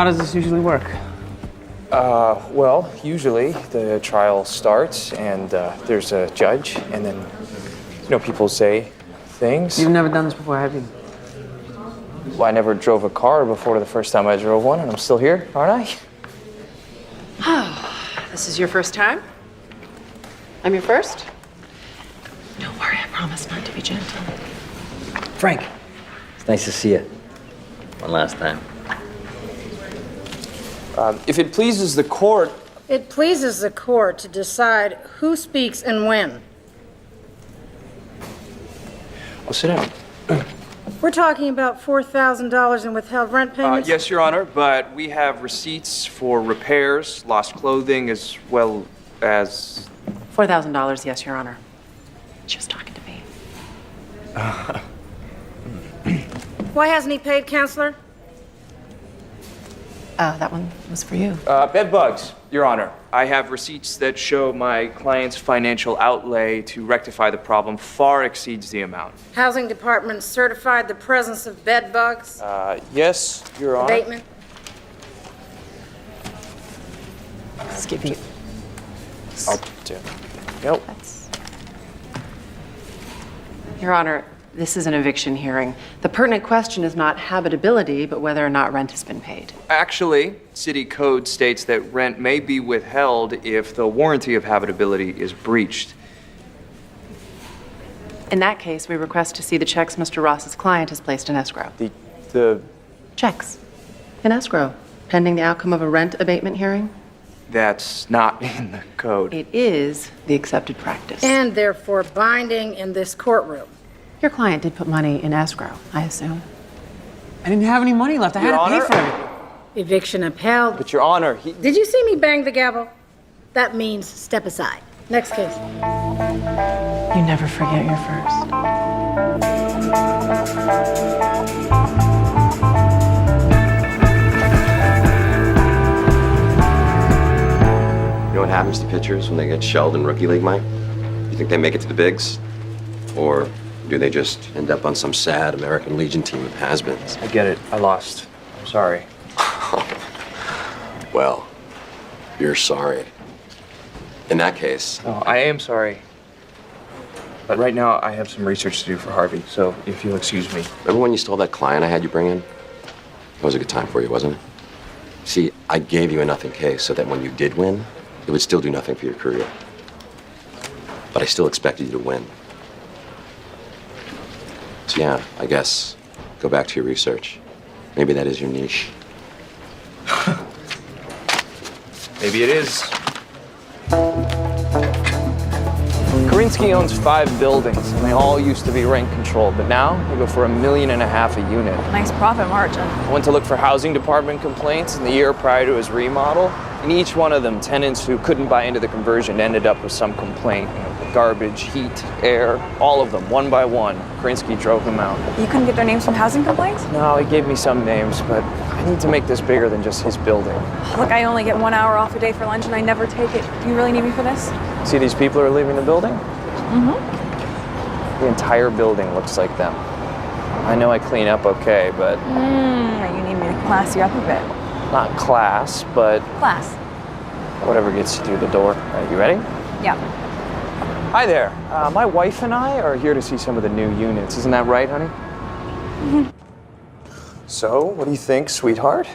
How does this usually work? Well, usually the trial starts and there's a judge, and then, people say things. You've never done this before, have you? Well, I never drove a car before the first time I drove one, and I'm still here, aren't I? Oh, this is your first time? I'm your first? Don't worry, I promise not to be gentle. Frank, it's nice to see you. One last time. If it pleases the court... It pleases the court to decide who speaks and when. Oh, sit down. We're talking about $4,000 in withheld rent payments? Yes, Your Honor, but we have receipts for repairs, lost clothing, as well as... $4,000, yes, Your Honor. She was talking to me. Why hasn't he paid, counselor? That one was for you. Bed bugs, Your Honor. I have receipts that show my client's financial outlay to rectify the problem far exceeds the amount. Housing Department certified the presence of bed bugs? Yes, Your Honor. Abatement? Let's give you. I'll do. Nope. Your Honor, this is an eviction hearing. The pertinent question is not habitability, but whether or not rent has been paid. Actually, city code states that rent may be withheld if the warranty of habitability is breached. In that case, we request to see the checks Mr. Ross's client has placed in escrow. The Checks in escrow, pending the outcome of a rent abatement hearing. That's not in the code. It is the accepted practice. And therefore binding in this courtroom. Your client did put money in escrow, I assume. I didn't have any money left. I had Your to pay Honor? for everything. Eviction upheld. But Your Honor, Did you see me bang the gavel? That means step aside. Next case. You never forget your first. You know what happens to pitchers when they get shelled in rookie league, Mike? You think they make it to the bigs? Or do they just end up on some sad American Legion team of has-beens? I get it. I lost. I'm sorry. Well, you're sorry. In that case, Oh, I am sorry. But right now, I have some research to do for Harvey, so if you'll excuse me. remember when you stole that client I had you bring in? That was a good time for you, wasn't it? See, I gave you a nothing case so that when you did win, it would still do nothing for your career. But I still expected you to win. So yeah, I guess go back to your research. Maybe that is your niche. Maybe it is. Karinsky owns 5 buildings, and they all used to be rent controlled, but now they go for $1.5 million a unit. Nice profit margin. I went to look for housing department complaints in the year prior to his remodel. In each one of them, tenants who couldn't buy into the conversion ended up with some complaint. Garbage, heat, air, all of them, one by one. Karinsky drove them out. You couldn't get their names from housing complaints? No, he gave me some names, but I need to make this bigger than just his building. Look, I only get 1 hour off a day for lunch and I never take it. Do you really need me for this? See these people who are leaving the building? Mm-hmm. The entire building looks like them. I know I clean up okay, but... You need me to class you up a bit. Not class, but Class. whatever gets you through the door. You ready? Yeah. Hi there. My wife and I are here to see some of the new units. Isn't that right, honey? So, what do you think, sweetheart?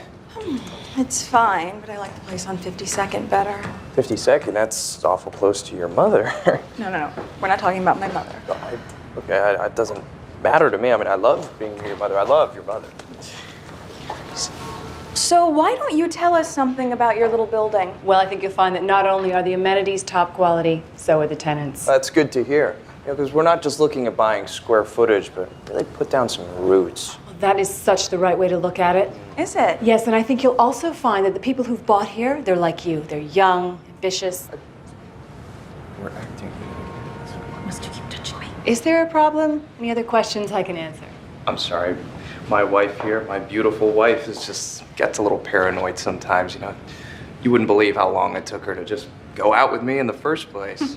It's fine, but I like the place on 52nd better. 52nd, that's awful close to your mother. No. We're not talking about my mother. Okay, it doesn't matter to me. I mean, I love being near your mother. I love your mother. So why don't you tell us something about your little building? Well, I think you'll find that not only are the amenities top quality, so are the tenants. That's good to hear. Because we're not just looking at buying square footage, but really put down some roots. Well, that is such the right way to look at it. Is it? Yes, and I think you'll also find that the people who've bought here, they're like you. They're young, ambitious. We're acting. Must you keep touching me? Is there a problem? Any other questions I can answer? I'm sorry. My wife here, my beautiful wife, gets a little paranoid sometimes, You wouldn't believe how long it took her to just go out with me in the first place.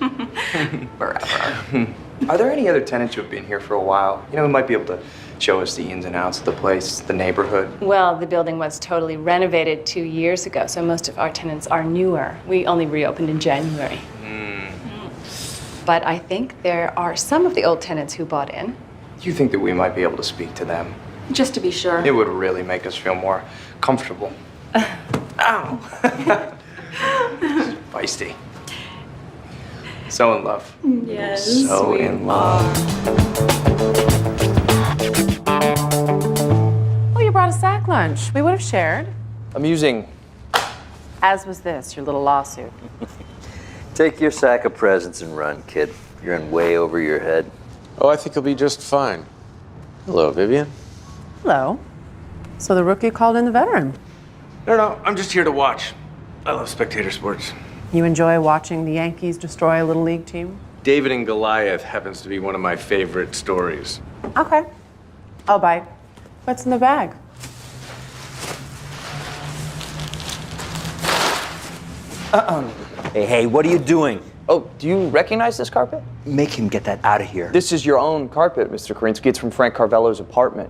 Forever. Are there any other tenants who have been here for a while? Who might be able to show us the ins and outs of the place, the neighborhood. Well, the building was totally renovated 2 years ago, so most of our tenants are newer. We only reopened in January. But I think there are some of the old tenants who bought in. Do you think that we might be able to speak to them? Just to be sure. It would really make us feel more comfortable. Ow! Feisty. So in love. Yes. So in love. Oh, you brought a sack lunch. We would have shared. Amusing. As was this, your little lawsuit. Take your sack of presents and run, kid. You're in way over your head. Oh, I think he'll be just fine. Hello, Vivian. Hello. So the rookie called in the veteran. No, I'm just here to watch. I love spectator sports. You enjoy watching the Yankees destroy a little league team? David and Goliath happens to be one of my favorite stories. Okay. I'll bite. What's in the bag? Hey, what are you doing? Oh, do you recognize this carpet? Make him get that out of here. This is your own carpet, Mr. Karinsky. It's from Frank Carvello's apartment.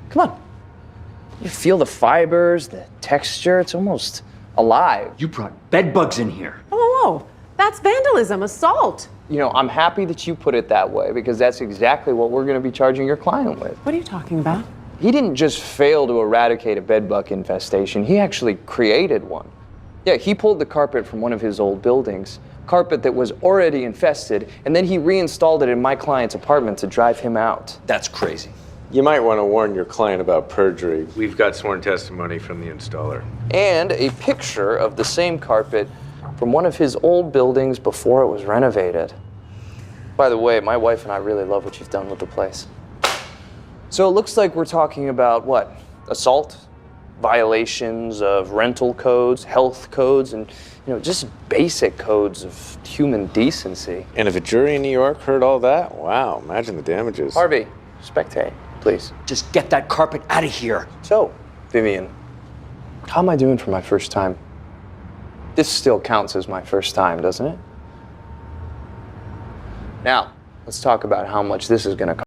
Come on. You feel the fibers, the texture. It's almost alive. You brought bed bugs in here. Whoa. That's vandalism, assault. You know, I'm happy that you put it that way because that's exactly what we're going to be charging your client with. What are you talking about? He didn't just fail to eradicate a bedbug infestation, he actually created one. Yeah, he pulled the carpet from one of his old buildings, carpet that was already infested, and then he reinstalled it in my client's apartment to drive him out. That's crazy. You might want to warn your client about perjury. We've got sworn testimony from the installer. And a picture of the same carpet from one of his old buildings before it was renovated. By the way, my wife and I really love what you've done with the place. So it looks like we're talking about what? Assault, violations of rental codes, health codes, and just basic codes of human decency. And if a jury in New York heard all that, wow, imagine the damages. Harvey, spectate, please. Just get that carpet out of here. So, Vivian, how am I doing for my first time? This still counts as my first time, doesn't it? Now, let's talk about how much this is going to cost.